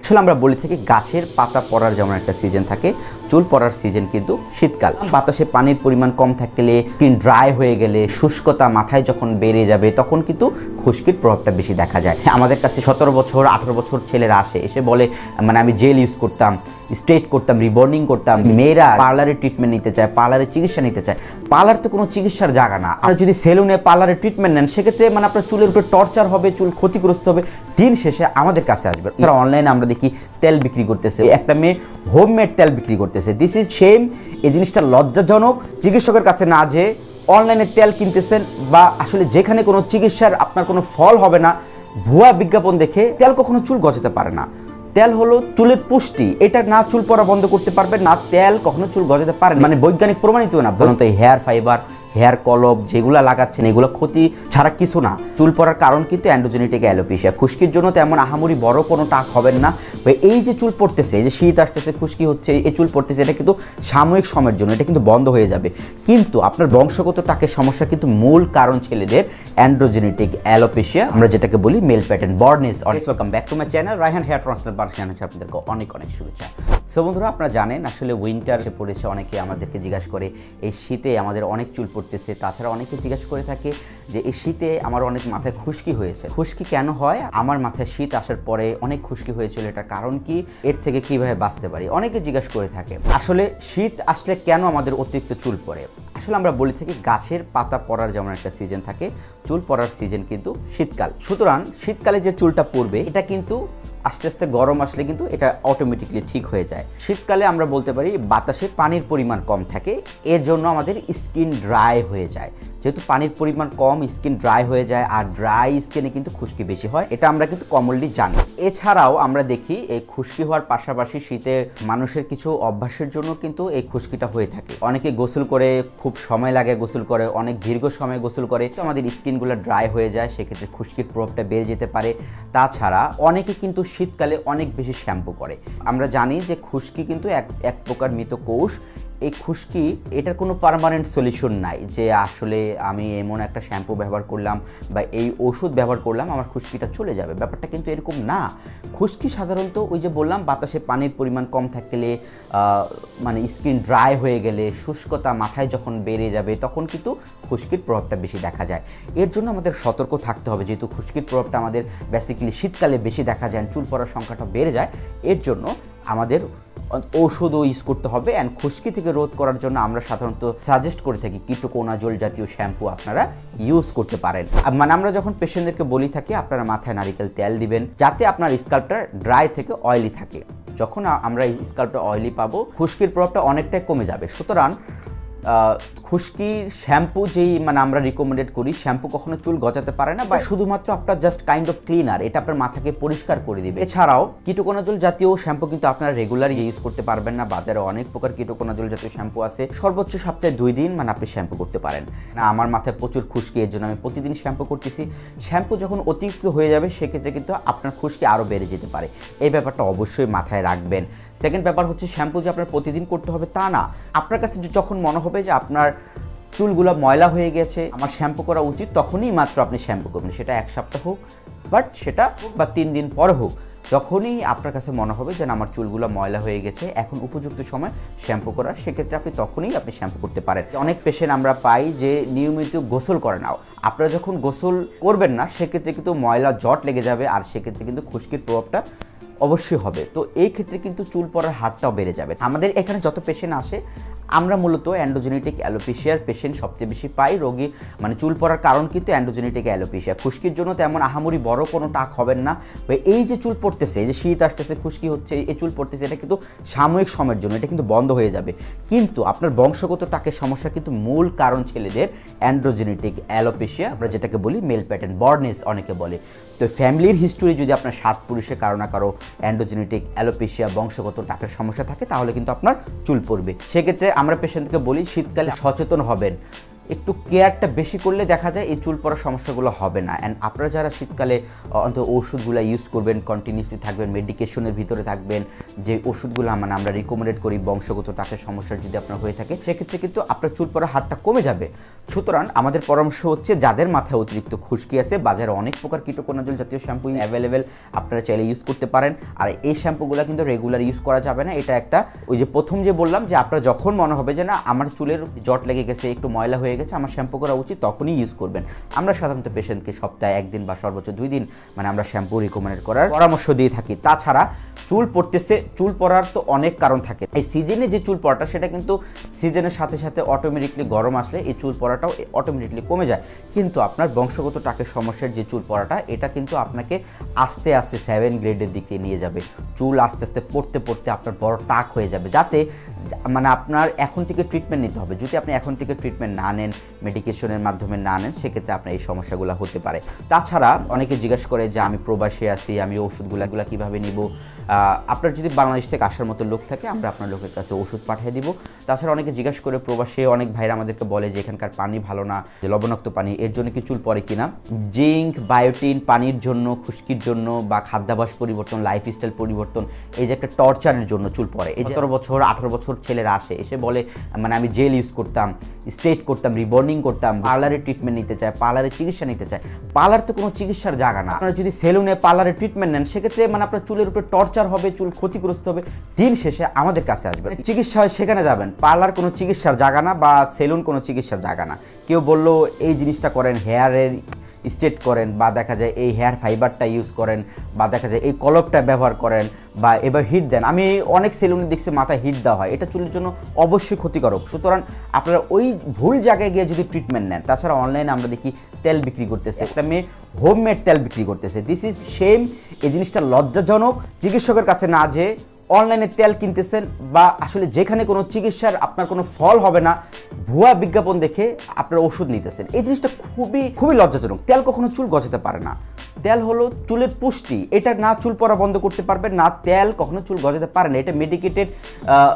আসলে আমরা বলে থাকি গাছের পাতা পড়ার যেমন একটা সিজন থাকে, চুল পড়ার সিজন কিন্তু শীতকাল। বাতাসে পানির পরিমাণ কম থাকলে, স্কিন ড্রাই হয়ে গেলে, শুষ্কতা মাথায় যখন বেড়ে যাবে তখন কিন্তু খুশকির প্রভাবটা বেশি দেখা যায়। আমাদের কাছে 17 বছর 18 বছর ছেলেরা এসে বলে মানে আমি জেল ইউজ করতাম, স্ট্রেট করতাম, রিবর্নিং করতাম। মেয়েরা পার্লারের ট্রিটমেন্ট নিতে চায়, পার্লারের চিকিৎসা নিতে চায়। পার্লার তো কোনো চিকিৎসার জায়গা না। আর যদি সেলুনে পার্লারের ট্রিটমেন্ট নেন সেক্ষেত্রে মানে আপনার চুলের উপরে টর্চার হবে, চুল ক্ষতিগ্রস্ত হবে। দিন শেষে আমাদের কাছে আসবে। অনলাইনে আমরা দেখি তেল বিক্রি করতেছে, একটা মেয়ে হোমমেড তেল বিক্রি করতেছে। This is same. এই জিনিসটা লজ্জাজনক। চিকিৎসকের কাছে না যেয়ে অনলাইনে তেল কিনতেছেন, বা আসলে যেখানে কোনো চিকিৎসার আপনার কোনো ফল হবে না, ভুয়া বিজ্ঞাপন দেখে তেল কখনো চুল গজাতে পারে না। তেল হলো চুলের পুষ্টি, এটা না চুল পড়া বন্ধ করতে পারবে না, তেল কখনো চুল গজাতে পারে না, মানে বৈজ্ঞানিক প্রমাণিত না। বরং এই হেয়ার ফাইবার, হেয়ার কলব যেগুলো লাগাচ্ছেন এগুলো ক্ষতি ছাড়া কিছু না। চুল পড়ার কারণ কিন্তু অ্যান্ড্রোজেনেটিক অ্যালোপেশিয়া। খুশকির জন্য তেমন আহামরি বড় কোনো টাক হবেন না। এই যে চুল পড়তেছে, এই যে শীত আসতেছে, খুশকি হচ্ছে, এই চুল পড়তেছে, এটা কিন্তু সাময়িক সময়ের জন্য, এটা কিন্তু বন্ধ হয়ে যাবে। কিন্তু আপনার বংশগত টাকের সমস্যা কিন্তু মূল কারণ ছেলেদের অ্যান্ড্রোজেনেটিক অ্যালোপেশিয়া, আমরা যেটাকে বলি male pattern baldness. Welcome back to my channel Raihan hair transplant Bangladesh channel. আপনাদেরকে অনেক অনেক শুভেচ্ছা। সো বন্ধুরা, আপনারা জানেন আসলে উইন্টার এসে পড়েছে। অনেকে আমাদেরকে জিজ্ঞাসা করে এই শীতে আমাদের অনেক চুল পড়তেছে। তাছাড়া অনেকে জিজ্ঞাসা করে থাকে যে এই শীতে আমার অনেক মাথায় খুশকি হয়েছে। খুশকি কেন হয়? আমার মাথায় শীত আসার পরে অনেক খুশকি হয়েছিল, এটা কারণ কি? এর থেকে কিভাবে বাঁচতে পারি? অনেকে জিজ্ঞাসা করে থাকে। আসলে শীত আসলে কেন আমাদের অতিরিক্ত চুল পড়ে? আসলে আমরা বলে থাকি গাছের পাতা পড়ার যেমন একটা সিজন থাকে, চুল পড়ার সিজন কিন্তু শীতকাল। সুতরাং শীতকালে যে চুলটা পড়বে এটা কিন্তু আস্তে আস্তে গরম আসলে কিন্তু এটা অটোমেটিকলি ঠিক হয়ে যায়। শীতকালে আমরা বলতে পারি বাতাসে পানির পরিমাণ কম থাকে, এর জন্য আমাদের স্কিন ড্রাই হয়ে যায়। যেহেতু পানির পরিমাণ কম, স্কিন ড্রাই হয়ে যায়, আর ড্রাই স্কিনে কিন্তু খুশকি বেশি হয়, এটা আমরা কিন্তু কমনলি জানি। এছাড়াও আমরা দেখি এই খুশকি হওয়ার পাশাপাশি শীতে মানুষের কিছু অভ্যাসের জন্য কিন্তু এই খুশকিটা হয়ে থাকে। অনেকে গোসল করে, খুব সময় লাগে গোসল করে, অনেক দীর্ঘ সময় গোসল করে, তো আমাদের স্কিনগুলো ড্রাই হয়ে যায়, সেক্ষেত্রে খুশকির প্রভাবটা বেড়ে যেতে পারে। তাছাড়া অনেকে কিন্তু শীতকালে অনেক বেশি শ্যাম্পু করে। আমরা জানি যে খুশকি কিন্তু এক প্রকার মৃত কোষ। এই খুশকি এটার কোনো পার্মানেন্ট সলিউশন নাই যে আসলে আমি এমন একটা শ্যাম্পু ব্যবহার করলাম বা এই ওষুধ ব্যবহার করলাম আমার খুশকিটা চলে যাবে, ব্যাপারটা কিন্তু এরকম না। খুশকি সাধারণত ওই যে বললাম বাতাসে পানির পরিমাণ কম থাকলে, মানে স্কিন ড্রাই হয়ে গেলে, শুষ্কতা মাথায় যখন বেড়ে যাবে তখন কিন্তু খুশকির প্রভাবটা বেশি দেখা যায়। এর জন্য আমাদের সতর্ক থাকতে হবে, যেহেতু খুশকির প্রভাবটা আমাদের বেসিক্যালি শীতকালে বেশি দেখা যায়, চুল পড়ার সংখ্যাটা বেড়ে যায়। এর জন্য আমাদের ঔষধও ইউজ করতে হবে। অ্যান্ড খুশকি থেকে রোধ করার জন্য আমরা সাধারণত সাজেস্ট করে থাকি কিটোকোনাজোল জাতীয় শ্যাম্পু আপনারা ইউজ করতে পারেন। মানে আমরা যখন পেশেন্টদেরকে বলি থাকি আপনারা মাথায় নারিকেল তেল দিবেন যাতে আপনার স্কাল্পটা ড্রাই থেকে অয়েলি থাকে। যখন আমরা স্কাল্পটা অয়েলি পাবো খুশকির প্রভাবটা অনেকটাই কমে যাবে। সুতরাং খুশকির শ্যাম্পু যেই মানে আমরা রিকমেন্ডেড করি, শ্যাম্পু কখনো চুল গজাতে পারে না, বা শুধুমাত্র আপনার জাস্ট কাইন্ড অফ ক্লিনার, এটা আপনার মাথাকে পরিষ্কার করে দিবে। এছাড়াও কিটোকোনাজোল জাতীয় শ্যাম্পু কিন্তু আপনারা রেগুলার ইউজ করতে পারবেন না। বাজারে অনেক প্রকার কিটোকোনাজোল জাতীয় শ্যাম্পু আছে। সর্বোচ্চ সপ্তাহে 2 দিন মানে আপনি শ্যাম্পু করতে পারেন না। আমার মাথায় প্রচুর খুশকি, এর জন্য আমি প্রতিদিন শ্যাম্পু করতেছি। শ্যাম্পু যখন অতিরিক্ত হয়ে যাবে সেক্ষেত্রে কিন্তু আপনার খুশকি আরও বেড়ে যেতে পারে। এই ব্যাপারটা অবশ্যই মাথায় রাখবেন। সেকেন্ড ব্যাপার হচ্ছে শ্যাম্পু যে আপনার প্রতিদিন করতে হবে তা না। আপনার কাছে যখন মনে হবে যে আপনার চুলগুলো ময়লা হয়ে গেছে, আমার শ্যাম্পু করা উচিত, তখনই মাত্র আপনি শ্যাম্পু করবেন। সেটা 1 সপ্তাহ হোক, বাট সেটা বা 3 দিন পরে হোক, যখনই আপনার কাছে মনে হবে যে আমার চুলগুলো ময়লা হয়ে গেছে, এখন উপযুক্ত সময় শ্যাম্পু করার, সেক্ষেত্রে আপনি তখনই আপনি শ্যাম্পু করতে পারেন। অনেক পেশেন্ট আমরা পাই যে নিয়মিত গোসল করে নাও। আপনারা যখন গোসল করবেন না সেক্ষেত্রে কিন্তু ময়লা জট লেগে যাবে, আর সেক্ষেত্রে কিন্তু খুশকির প্রভাবটা অবশ্যই হবে। তো এই ক্ষেত্রে কিন্তু চুল পড়ার হারটাও বেড়ে যাবে। আমাদের এখানে যত পেশেন্ট আসে আমরা মূলত অ্যান্ড্রোজেনেটিক অ্যালোপেশিয়ার পেশেন্ট সবচেয়ে বেশি পাই। রোগী মানে চুল পড়ার কারণ কিন্তু অ্যান্ড্রোজেনেটিক অ্যালোপেশিয়া। খুশকির জন্য তেমন আহামরি বড় কোনো টাক হবেন না। এই যে চুল পড়তেছে, এই যে শীত আসতেছে, খুশকি হচ্ছে, এই চুল পড়তেছে, এটা কিন্তু সাময়িক সময়ের জন্য, এটা কিন্তু বন্ধ হয়ে যাবে। কিন্তু আপনার বংশগত টাকের সমস্যা কিন্তু মূল কারণ ছেলেদের অ্যান্ড্রোজেনেটিক অ্যালোপেশিয়া, আমরা যেটাকে বলি মেল প্যাটার্ন বর্ডনেস অনেকে বলে। তো ফ্যামিলির হিস্টোরি যদি আপনার 7 পুরুষের কারো না কারো অ্যান্ড্রোজেনেটিক অ্যালোপেশিয়া বংশগত টাকের সমস্যা থাকে তাহলে কিন্তু আপনার চুল পড়বে। সেক্ষেত্রে আমরা পেশেন্টকে বলি শীতকালে সচেতন হবেন। একটু কেয়ারটা বেশি করলে দেখা যায় এই চুল পড়ার সমস্যাগুলো হবে না। অ্যান্ড আপনারা যারা শীতকালে অন্তত ওষুধগুলো ইউজ করবেন, কন্টিনিউসলি থাকবেন, মেডিকেশনের ভিতরে থাকবেন, যে ওষুধগুলো মানে আমরা রিকমেন্ড করি বংশগত ত্বকের সমস্যার যদি আপনার হয়ে থাকে, সেক্ষেত্রে কিন্তু আপনার চুল পড়ার হারটা কমে যাবে। সুতরাং আমাদের পরামর্শ হচ্ছে যাদের মাথায় অতিরিক্ত খুশকি আছে, বাজারে অনেক প্রকার কিটোকোনাজল জাতীয় শ্যাম্পু অ্যাভেলেবেল, আপনারা চাইলে ইউজ করতে পারেন। আর এই শ্যাম্পুগুলো কিন্তু রেগুলার ইউজ করা যাবে না। এটা একটা ওই যে প্রথম যে বললাম যে আপনার যখন মনে হবে যে না আমার চুলের জট লেগে গেছে, একটু ময়লা হয়ে গেছে, আমার শ্যাম্পু করা উচিত, তখনই ইউজ করবেন। আমরা সাধারণত পেশেন্টকে সপ্তাহে 1 দিন বা সর্বোচ্চ 2 দিন মানে আমরা শ্যাম্পু রিকমেন্ড করার পরামর্শ দিয়ে থাকি। তাছাড়া চুল পড়তেছে, চুল পড়ার তো অনেক কারণ থাকে। এই সিজনে যে চুল পড়াটা সেটা কিন্তু সিজনের সাথে সাথে অটোমেটিকলি গরম আসলে এই চুল পড়াটাও অটোমেটিকলি কমে যায়। কিন্তু আপনার বংশগত টাকের সমস্যার যে চুল পড়াটা, এটা কিন্তু আপনাকে আস্তে আস্তে 7 গ্রেডের দিকে নিয়ে যাবে। চুল আস্তে আস্তে পড়তে পড়তে আপনার বড় টাক হয়ে যাবে, যাতে মানে আপনার এখন থেকে ট্রিটমেন্ট নিতে হবে। যদি আপনি এখন থেকে ট্রিটমেন্ট না নেন, মেডিকেশনের মাধ্যমে না নেন, সেক্ষেত্রে আপনার এই সমস্যাগুলো হতে পারে। তাছাড়া অনেকে জিজ্ঞেস করে যে আমি প্রবাসে আছি, আমি ওষুধগুলো কীভাবে নিব। আপনার যদি বাংলাদেশ থেকে আসার মতো লোক থাকে, আমরা আপনার লোকের কাছে ওষুধ পাঠিয়ে দিব। তাছাড়া অনেকে জিজ্ঞাসা করে প্রবাসে অনেক ভাইরা আমাদেরকে বলে যে এখানকার পানি ভালো না, যে লবণাক্ত পানি, এর জন্য কি চুল পড়ে কিনা। জিঙ্ক, বায়োটিন পানির জন্য, খুশকির জন্য বা খাদ্যাভ্যাস পরিবর্তন, লাইফস্টাইল পরিবর্তন, এই যে একটা টর্চারের জন্য চুল পড়ে। এই 17 বছর 18 বছর ছেলেরা আসে, এসে বলে মানে আমি জেল ইউজ করতাম, স্ট্রেট করতাম, রিবর্নিং করতাম, পার্লারে ট্রিটমেন্ট নিতে চায়, পার্লারে চিকিৎসা নিতে চায়। পার্লার তো কোনো চিকিৎসার জায়গা না। আপনারা যদি সেলুনে পার্লারে ট্রিটমেন্ট নেন, সেক্ষেত্রে মানে আপনার চুলের উপরে টর্চার হবে, চুল ক্ষতিগ্রস্ত হবে। দিন শেষে আমাদের কাছে আসবেন, চিকিৎসা হয় সেখানে যাবেন। পার্লার কোনো চিকিৎসার জায়গা না, বা সেলুন কোনো চিকিৎসার জায়গা না। কেউ বললো এই জিনিসটা করেন, হেয়ারের স্ট্রেট করেন, বা দেখা যায় এই হেয়ার ফাইবারটা ইউজ করেন, বা দেখা যায় এই কলপটা ব্যবহার করেন, বা এবার হিট দেন। আমি অনেক সেলুনে দেখছি মাথায় হিট দেওয়া হয়, এটা চুলের জন্য অবশ্যই ক্ষতিকারক। সুতরাং আপনারা ওই ভুল জায়গায় গিয়ে যদি ট্রিটমেন্ট নেন। তাছাড়া অনলাইনে আমরা দেখি তেল বিক্রি করতেছে, একটা মেয়ে হোমমেড তেল বিক্রি করতেছে। This is same. এই জিনিসটা লজ্জাজনক। চিকিৎসকের কাছে না যেয়ে অনলাইনে তেল কিনতেছেন, বা আসলে যেখানে কোনো চিকিৎসার আপনার কোনো ফল হবে না, ভুয়া বিজ্ঞাপন দেখে আপনার ওষুধ নিতেছেন। এই জিনিসটা খুবই খুবই লজ্জাজনক। তেল কখনো চুল গজাতে পারে না। তেল হলো চুলের পুষ্টি, এটা না চুল পড়া বন্ধ করতে পারবে না, তেল কখনো চুল গজাতে পারে না। এটা মেডিকেটেড,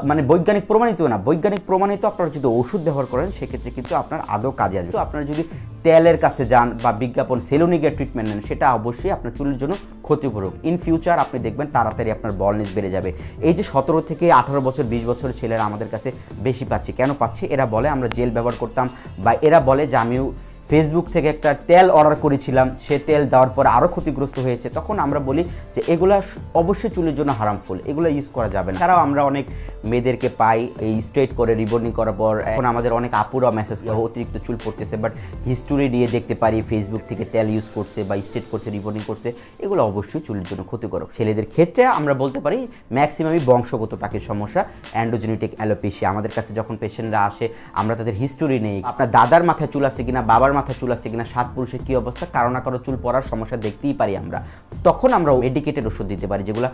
মানে বৈজ্ঞানিক প্রমাণিত না। বৈজ্ঞানিক প্রমাণিত আপনারা যদি ওষুধ ব্যবহার করেন, সেক্ষেত্রে কিন্তু আপনার আদৌ কাজে আসবে। তো আপনারা যদি তেলের কাছে যান বা বিজ্ঞাপন সেলুনে গিয়ে ট্রিটমেন্ট নেন, সেটা অবশ্যই আপনার চুলের জন্য ক্ষতিপূরক। ইন ফিউচার আপনি দেখবেন তাড়াতাড়ি আপনার বলনেস বেড়ে যাবে। এই যে 17 থেকে 18 বছর 20 বছরের ছেলেরা আমাদের কাছে বেশি পাচ্ছে, কেন পাচ্ছে? এরা বলে আমরা জেল ব্যবহার করতাম, বা এরা বলে যে আমিও ফেসবুক থেকে একটা তেল অর্ডার করেছিলাম, সে তেল দেওয়ার পর আরও ক্ষতিগ্রস্ত হয়েছে। তখন আমরা বলি যে এগুলা অবশ্যই চুলের জন্য হারামফুল, এগুলো ইউজ করা যাবে না। তারাও আমরা অনেক মেয়েদেরকে পাই এই স্ট্রেট করে রিবর্নিং করার পর, এখন আমাদের অনেক আপুরা মেসেজ করে অতিরিক্ত চুল পড়তেছে, বাট হিস্টোরি দিয়ে দেখতে পারি ফেসবুক থেকে তেল ইউজ করছে বা স্ট্রেট করছে, রিবর্নিং করছে। এগুলো অবশ্যই চুলের জন্য ক্ষতিকারক। ছেলেদের ক্ষেত্রে আমরা বলতে পারি ম্যাক্সিমামই বংশগত টাকের সমস্যা, অ্যান্ড্রোজেনেটিক অ্যালোপেশিয়া। আমাদের কাছে যখন পেশেন্টরা আসে, আমরা তাদের হিস্টোরি নেই, আপনার দাদার মাথায় চুল আছে কিনা, বাবার মাথায় চুল আছে কিনা, 7 পুরুষের কী অবস্থা, কারো না কারো চুল পড়ার সমস্যা দেখতেই পারি আমরা। তখন আমরা মেডিকেটেড ওষুধ দিতে পারি, যেগুলো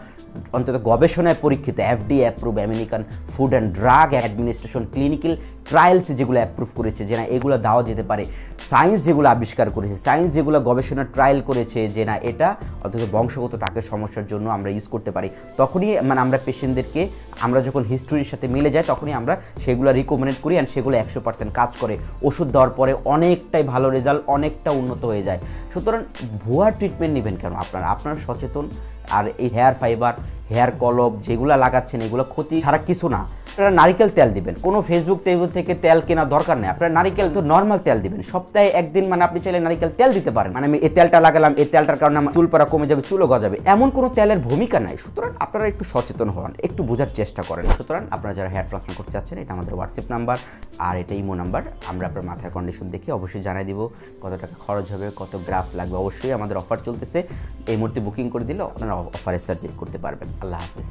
অন্তত গবেষণায় পরীক্ষিত, FDA approve, American food and drug administration clinical ট্রায়ালসে যেগুলো অ্যাপ্রুভ করেছে যে না এগুলো দেওয়া যেতে পারে। সায়েন্স যেগুলো আবিষ্কার করেছে, সায়েন্স যেগুলো গবেষণা ট্রায়াল করেছে যে না এটা অন্তত বংশগত টাকের সমস্যার জন্য আমরা ইউজ করতে পারি, তখনই মানে আমরা পেশেন্টদেরকে, আমরা যখন হিস্টোরির সাথে মিলে যায়, তখনই আমরা সেগুলো রিকমেন্ড করি, অ্যান্ড সেগুলো 100% কাজ করে। ওষুধ দেওয়ার পরে অনেকটাই ভালো রেজাল্ট, অনেকটা উন্নত হয়ে যায়। সুতরাং ভুয়া ট্রিটমেন্ট নেবেন কেন? আপনারা সচেতন। আর এই হেয়ার ফাইবার, হেয়ার কলপ যেগুলো লাগাচ্ছেন, এগুলো ক্ষতি ছাড়া কিছু না। আপনারা নারিকেল তেল দিবেন, কোনো ফেসবুক টেবিল থেকে তেল কেনার দরকার নেই। আপনারা নারিকেল তো নর্মাল তেল দিবেন, সপ্তাহে 1 দিন মানে আপনি চাইলে নারিকেল তেল দিতে পারেন। মানে আমি এই তেলটা লাগালাম, এই তেলটার কারণে আমার চুল পড়া কমে যাবে, চুলও গজাবে, এমন কোনো তেলের ভূমিকা নাই। সুতরাং আপনারা একটু সচেতন হন, একটু বোঝার চেষ্টা করেন। সুতরাং আপনারা যারা হেয়ার ট্রান্সপ্লান্ট করতে চাচ্ছেন, এটা আমাদের হোয়াটসঅ্যাপ নাম্বার, আর এটা ইমো নাম্বার। আমরা আপনার মাথার কন্ডিশন দেখে অবশ্যই জানাই দিব কত টাকা খরচ হবে, কত গ্রাফ লাগবে। অবশ্যই আমাদের অফার চলতেছে, এই মুহূর্তে বুকিং করে দিলে আপনারা অফারে সার্জারি করতে পারবেন। আল্লাহ হাফিজ।